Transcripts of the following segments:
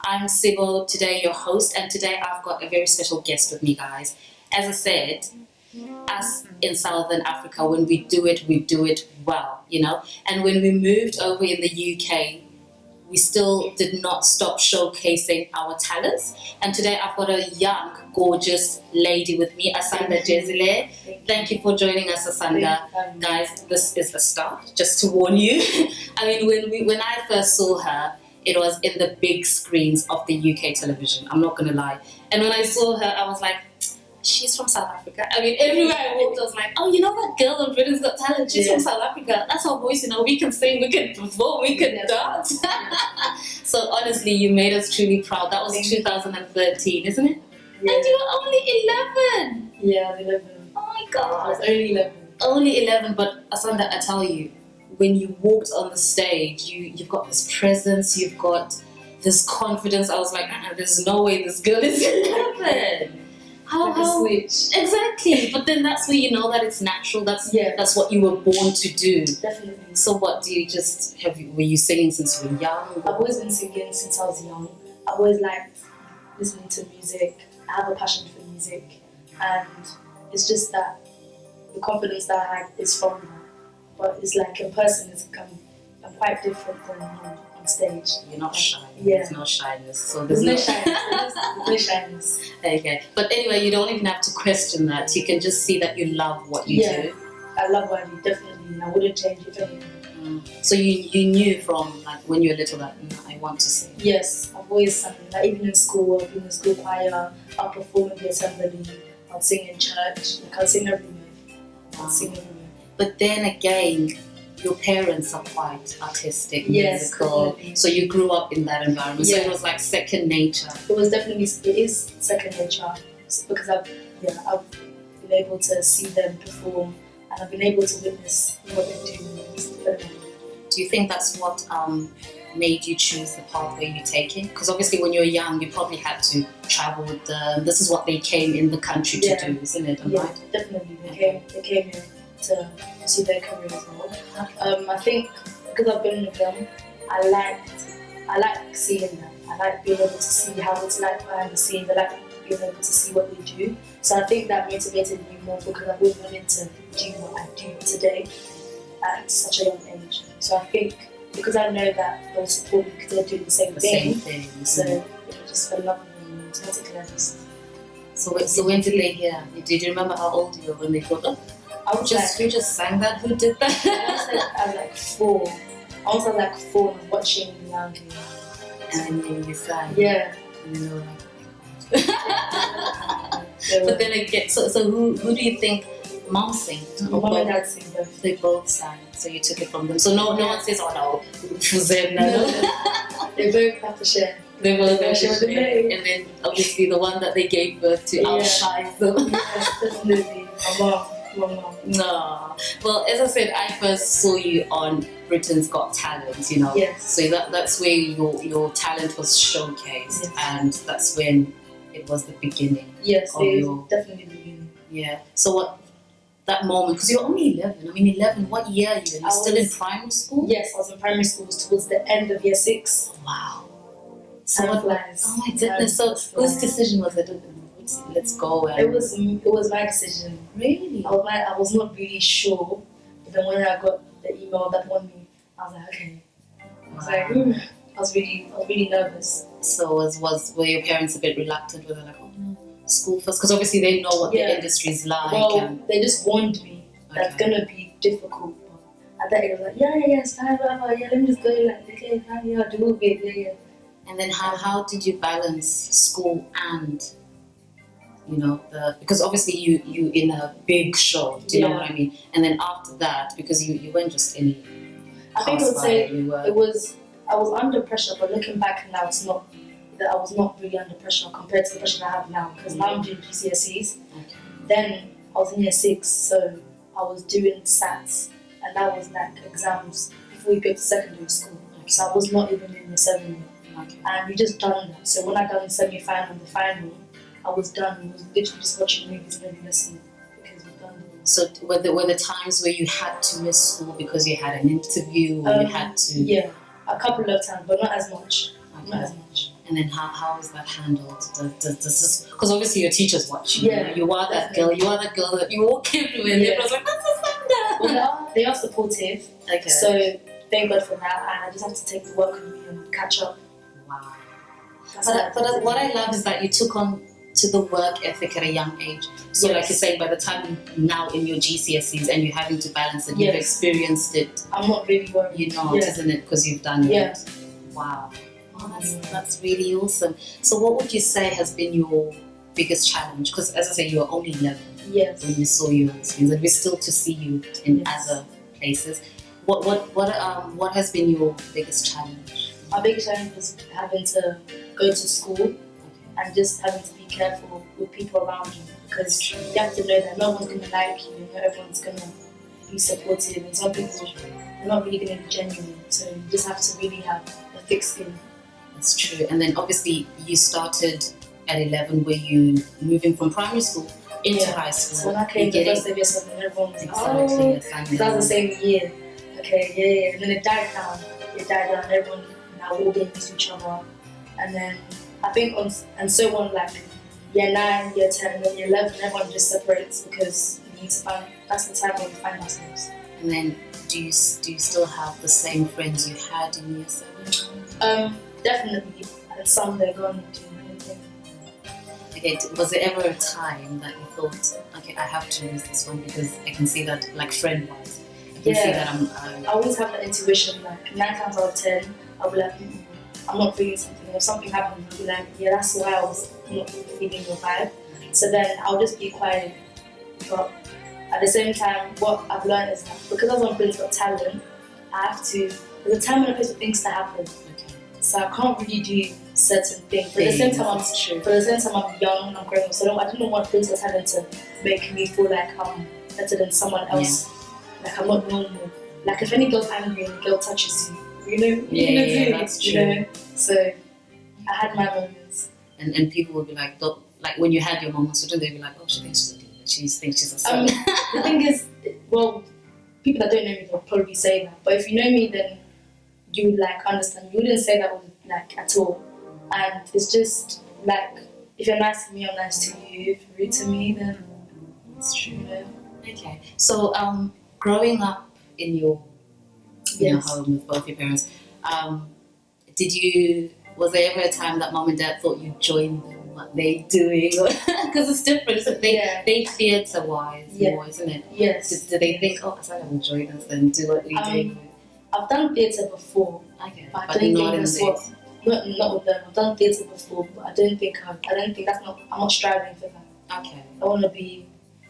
I'm Sybil, today your host, and today I've got a very special guest with me, guys. As I said, us in Southern Africa, when we do it well, you know. And when we moved over in the UK, we still did not stop showcasing our talents. And today I've got a young, gorgeous lady with me, Asanda Jezile. Thank you for joining us, Asanda. Guys, this is the start, just to warn you. I mean, when I first saw her, it was in the big screens of the UK television. I'm not going to lie. And when I saw her, I was like, she's from South Africa. I mean, everywhere I walked, I was like, oh, you know that girl on Britain's Got Talent? She's from South Africa. That's our voice, you know. We can sing, we can perform, we can dance. So honestly, you made us truly proud. That was 2013, isn't it? Yeah. And you were only 11. Yeah, 11. Oh my God. I was only 11. Only 11, but Asanda, I tell you, when you walked on the stage, you've got this presence, you've got this confidence. I was like, there's no way this girl is 11. How switch. Exactly, but then that's where you know that it's natural. That's what you were born to do. Definitely. So what do you were you singing since you were young? I've always been singing since I was young. I've always liked listening to music. I have a passion for music, and it's just that the confidence that I had is from that. But it's like in person, I'm quite different than on stage. You're not shy. Yeah. There's no shyness. So there's no shyness. There's no shyness. Okay. But anyway, you don't even have to question that. You can just see that you love what you do. I love what I do, definitely. And I wouldn't change it for anything. So you knew from like when you were little that I want to sing? Yes. I've always sung. Like even in school, I've been in school choir, I'll perform in the assembly, I'll sing in church, like I'll sing everywhere. I'll sing everywhere. But then again, your parents are quite artistic, musical, so you grew up in that environment. So it was like second nature. It is second nature because I've been able to see them perform and I've been able to witness what they do. Do you think that's what made you choose the pathway you're taking? Because obviously when you were young, you probably had to travel with them. This is what they came in the country to do, isn't it? Yeah, definitely. They came here to see their career as well. I think because I've been with them, I like seeing them. I like being able to see how it's like behind the scenes. I like being able to see what they do. So I think that motivated me more because I've always wanted to do what I do today at such a young age. So I think because I know that they'll support me because they're doing the same thing. So I just fell in love with them automatically. So when did they hear? Did you remember how old you were when they got up? You just sang that? Who did that? I was like 4. I was like 4 and watching loudly. And then you sang. Yeah. And then they were like, but then again, so who do you think mom sang? Mom and dad sang both. They both sang. So you took it from them. So no one says, oh no, it was them. No. They both have to share. They both have to share. And then obviously the one that they gave birth to outshines them. Yes, definitely. My mom. No. Well, as I said, I first saw you on Britain's Got Talent, you know. Yes. So that's where your talent was showcased, and that's when it was the beginning. Yes, it was definitely the beginning. Yeah. So what that moment, because you're only 11. I mean, 11. What year are you? Are you still in primary school? Yes, I was in primary school towards the end of year 6. Wow. So oh my goodness. So whose decision was it? Let's go. It was my decision. Really? I was not really sure, but then when I got the email that won me, I was like, okay. I was really nervous. So were your parents a bit reluctant? Were they like, oh no, school first? Because obviously they know what the industry is like. Well, they just warned me that's gonna be difficult. But at that age, I was like, it's fine, let me just go. Like, okay, fine, I'll do it, yeah. And then how did you balance school and because obviously you in a big show, do you know what I mean? And then after that, because you weren't just any. I think I would say I was under pressure, but looking back now, it's not that I was not really under pressure compared to the pressure I have now. Because now I'm doing GCSEs. Okay. Then I was in year 6, so I was doing SATs, and that was like exams before you go to secondary school. Okay. So I was not even in year 7. Okay. And we just done that. So when I done the semi-final and the final, I was done. I was literally just watching movies and then listening because we've done it. So were there times where you had to miss school because you had an interview or you had to? Yeah, a couple of times, but not as much. Okay. Not as much. And then how is that handled? Does this, because obviously your teachers watch you. Yeah, You are that girl. You are the girl that you walk everywhere. And everyone's like, that's Asanda. Well, they are supportive. Okay. So thank God for that. And I just have to take the work with me and catch up. Wow. But What I love is that you took on to the work ethic at a young age. So like you're saying, by the time you're now in your GCSEs and you're having to balance it, you've experienced it. I'm not really worried. You're not, isn't it? Because you've done it. Wow. Oh, that's really awesome. So what would you say has been your biggest challenge? Because as I say, you were only 11 when you saw you on screens, and we're still to see you in other places. What has been your biggest challenge? My biggest challenge was having to go to school and just having to be careful with people around you, because you have to know that no one's going to like you, not everyone's going to be supportive, and some people are not really going to be genuine. So you just have to really have a thick skin. That's true. And then obviously you started at 11, were you moving from primary school into high school? So when I came the first day of year 7, everyone was like, oh, that was the same year. Okay, and then it died down. Everyone now all getting to each other. And then I think so on, like year 9, year 10, and then year 11, everyone just separates because we need to find, that's the time when we find ourselves. And then do you still have the same friends you had in year 7? Definitely. And some they're gone doing anything. Okay, was there ever a time that you thought, okay, I have to use this one because I can see that, like friend-wise, I can see that I always have that intuition, like 9 times out of 10, I'll be like, I'm not feeling something. If something happens, I'll be like, yeah, that's why I was not feeling your vibe. So then I'll just be quiet. But at the same time, what I've learned is that because I was on Britain's Got Talent, there's a time and a place for things to happen. So I can't really do certain things. But at the same time, I'm young and I'm growing up. So I didn't want Britain's Got Talent to make me feel like I'm better than someone else. Like I'm not normal. Like if any girl's angry and the girl touches you, you know? That's true. So I had my moments. And people would be like when you had your moments, wouldn't they be like, oh, she thinks she's a diva, she thinks she's a son. The thing is, well, people that don't know me will probably say that. But if you know me, then you would like understand. You wouldn't say that like at all. And it's just like, if you're nice to me, I'm nice to you. If you're rude to me, then it's true. Okay. So growing up in your home with both your parents, was there ever a time that mom and dad thought you'd join them, what they're doing? Because it's different, isn't it? They theatre-wise more, isn't it? Yes. Do they think, oh, Asanda will join us and do what we do? I've done theatre before, but I don't think that's what. Not with them. I've done theatre before, but I don't think that's not. I'm not striving for that. Okay. I want to be.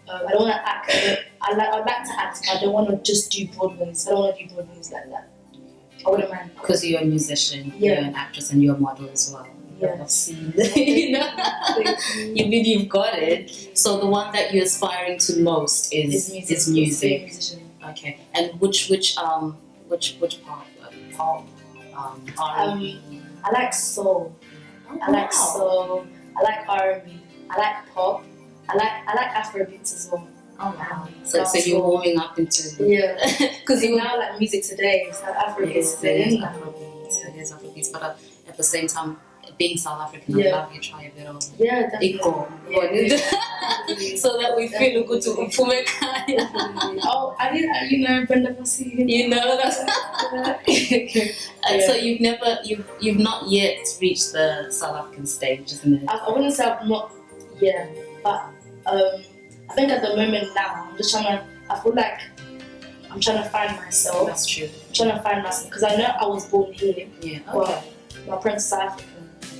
I don't want to act. I'd like to act, but I don't want to just do Broadways. I don't want to do Broadways like that. I wouldn't mind. Because you're a musician, you're an actress, and you're a model as well. I've seen you've got it. So the one that you're aspiring to most is music. Okay. And which part? Pop, R&B. I like soul. I like soul. I like R&B. I like pop. I like Afrobeats as well. Oh wow! So you're warming up into because you now like music today. It's like Afrobeats. It is Afrobeats, but at the same time, being South African, I love you try a bit of definitely. So that we feel good to Oh, I didn't, Brenda Fassie. You know that. So you've not yet reached the South African stage, isn't it? I wouldn't say I've not yet, but I think at the moment now, I feel like I'm trying to find myself. That's true. I'm trying to find myself, because I know I was born here, but my parents are South African.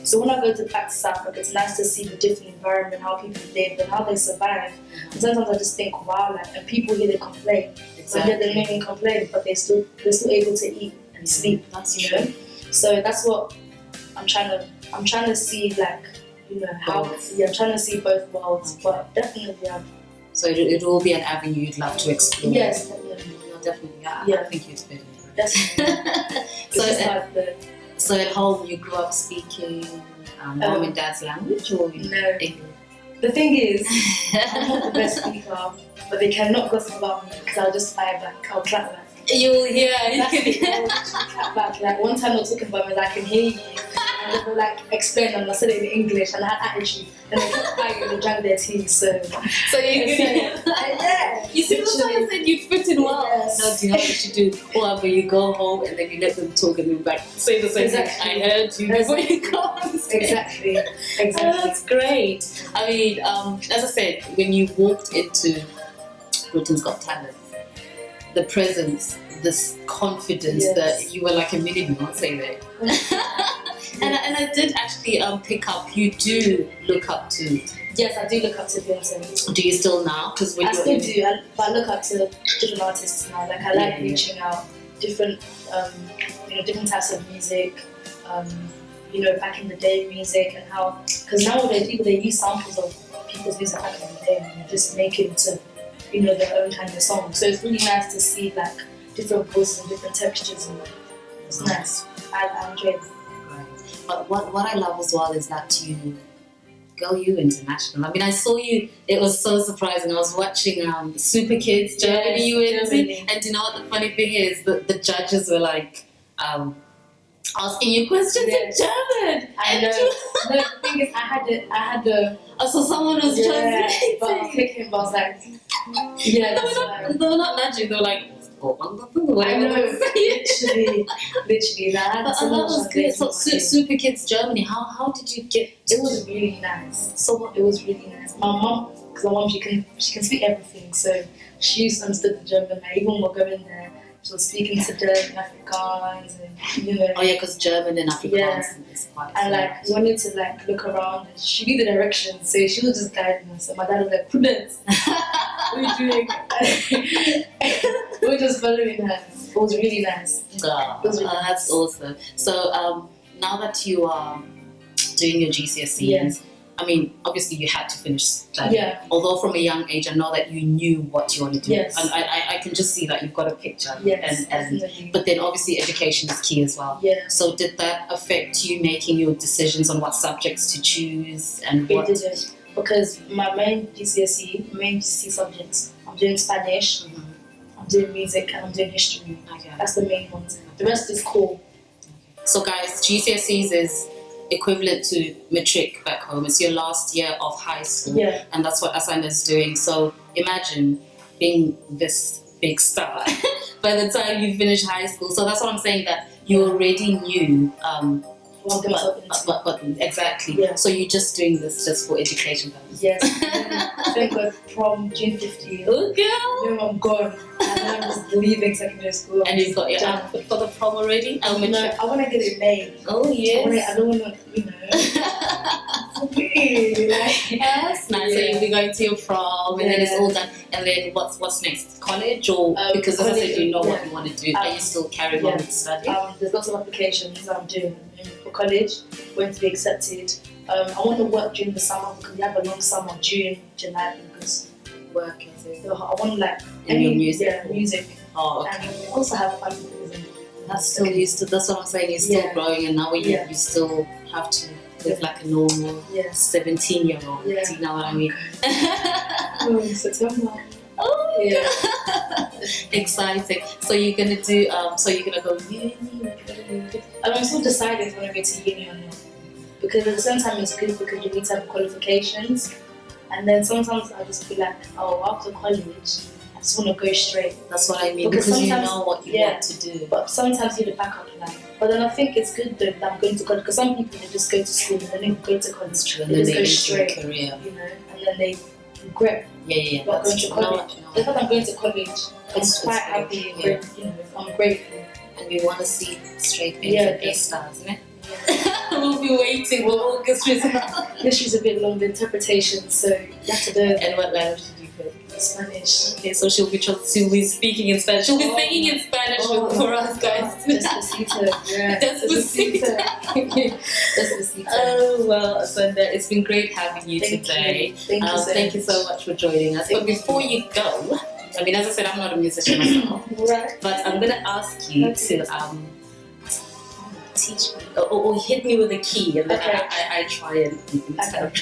So when I go back to South Africa, it's nice to see the different environment, how people live and how they survive. And sometimes I just think, wow, and people here, they complain. Exactly. They don't even complain, but they're still able to eat and sleep. That's true. So that's what I'm trying to see, like, how. I'm trying to see both worlds, but definitely So it will be an avenue you'd love to explore. Yes, definitely. Definitely. I think you'd fit in. Definitely. So at home, you grew up speaking mom and dad's language, or no? English? The thing is, I'm not the best speaker, but they cannot gossip about me because I'll just fire back. I'll clap back. You'll hear. Clap back. Like one time, they were talking about me, I can hear you. and they were like explain them. I said it in English, and I had attitude, and they kept quiet and they drank their tea. So you yeah, you see, that's why I said you'd fit in well. Yes. Now, do you know what you should do? Whatever, you go home and then you let them talk and you back say the same thing. I heard you before you go on stage. Exactly. Oh, that's great. I mean, as I said, when you walked into Britain's Got Talent, the presence, this confidence that you were like a mini Beyonce there. And I did actually pick up, you do look up to. Yes, I do look up to Beyonce. Do you still now? Because I still do, but I look up to different artists now. Like I like reaching out, different, different types of music. Back in the day music and how, because nowadays people they use samples of people's music back in the day and just make it into their own kind of song. So it's really nice to see like different voices and different textures, and it's nice. I enjoy it. Right. But what I love as well is that you international. I mean, I saw you. It was so surprising. I was watching Super Kids Germany. You went to, and you know what the funny thing is? The judges were like. Asking you questions in German. I know. No, the thing is, I had a. So someone was translating. But I was thinking, but I was like, they were not nudging. They were like, I know. Literally. That was good. So Super Kids Germany. How did you get? It was really nice. So it was really nice. My mum, because my mum she can speak everything, so she understood the German. Like, even when we're going there. So speaking to German Afrikaans and Oh yeah, because German and Afrikaans is quite. And like we wanted to like look around and she knew the directions, so she was just guiding us. So my dad was like, "Prudence, what are you doing?" We were just following her. It was really nice. That's nice. Awesome. So now that you are doing your GCSEs. I mean, obviously you had to finish studying. Yeah. Although from a young age, I know that you knew what you want to do. Yes. And I can just see that you've got a picture. Yes, But then obviously education is key as well. Yeah. So did that affect you making your decisions on what subjects to choose and what? It didn't. Because my main GCSE subjects, I'm doing Spanish, I'm doing music, and I'm doing history. Okay. That's the main ones. The rest is cool. So guys, GCSEs is equivalent to matric back home. It's your last year of high school, and that's what Asanda is doing. So imagine being this big star by the time you finish high school. So that's what I'm saying, that you already knew but exactly. Yeah. So you're just doing this just for education purposes. Yes. Thank God from June 15th. Oh girl. Then I'm gone. And then I'm just leaving secondary school. And you've got your outfit for the prom already? No, I want to get it made. Oh yes. I don't want to, That's nice. So you'll be going to your prom and then it's all done. And then what's next? College or because as I said, you know what you want to do. Are you still carrying on with studying? There's lots of applications I'm doing for college, going to be accepted. I want to work during the summer because we have a long summer, June, July, because work is it? So I want in your music. Yeah, music. Oh, okay. And also have fun with it. That's what I'm saying. You're still growing, and now you still have to live like a normal 17-year-old. Yeah. Do you know what I mean? September. Oh yeah. Exciting. So you're gonna do you're gonna go uni? I'm still deciding if I'm gonna go to uni or not. Because at the same time it's good because you need to have qualifications. And then sometimes I just feel like, after college I just want to go straight. That's what I mean, because you know what you want to do. But sometimes you need a backup plan. But then I think it's good though that I'm going to college, because some people, they just go to school and then they go to college. And they then just they go straight, career. And then they regret not going to college. Because I'm going to college, I'm quite happy, I'm grateful. And we want to see straight A stars, isn't it? We'll be waiting for August results. History's a bit long, the interpretation, so you have to do it. And what language did you pick? Spanish. Okay, so she'll be speaking in Spanish. She'll be singing in Spanish for us guys. Despacito. Yeah. Despacito. Oh well, Asanda, it's been great having you today. Thank you so much for joining us. But before you go, I mean, as I said, I'm not a musician myself, but I'm going to ask you to teach me or hit me with a key, and then I try and tell.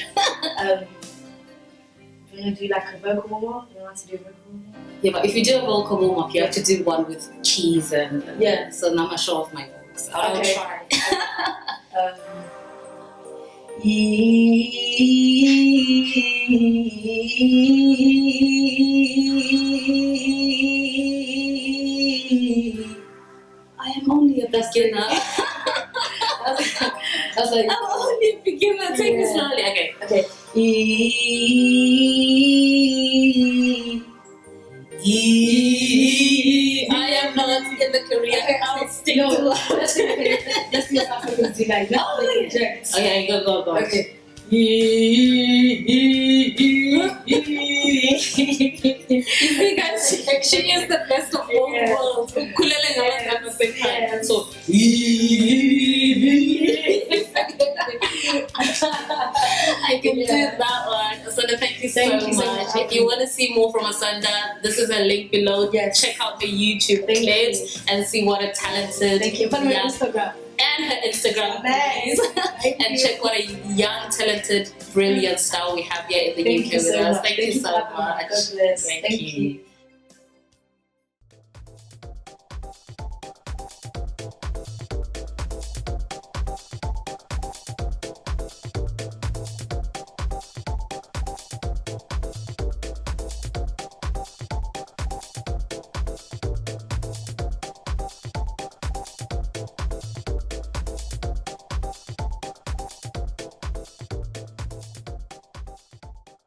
You want to do like a vocal warm-up? You want to do a vocal warm-up? Yeah, but if you do a vocal warm-up, you have to do one with keys and so now I'm going to show off my vocals. I'll try. I am only a beginner. That's like, I'm only a beginner. Take it Yeah. slowly. Okay. okay. I am not in the career. I'll stick No, to let's do South African delight. Let's project. Okay, go. Okay. You see, guys, she is the best of both worlds. Ukulele and us at the same time. Yeah. So, I can do that one. Asanda, thank you so much. If you want to see more from Asanda, this is a link below. Yes. Check out her YouTube Thank clips and see what a talented Thank you. Follow my young- Instagram. and her Instagram, Nice. please. And check what a young, talented, brilliant star we have here in the Thank UK you with so us. much. Thank you so for having me. much. God bless. Thank Thank you. you.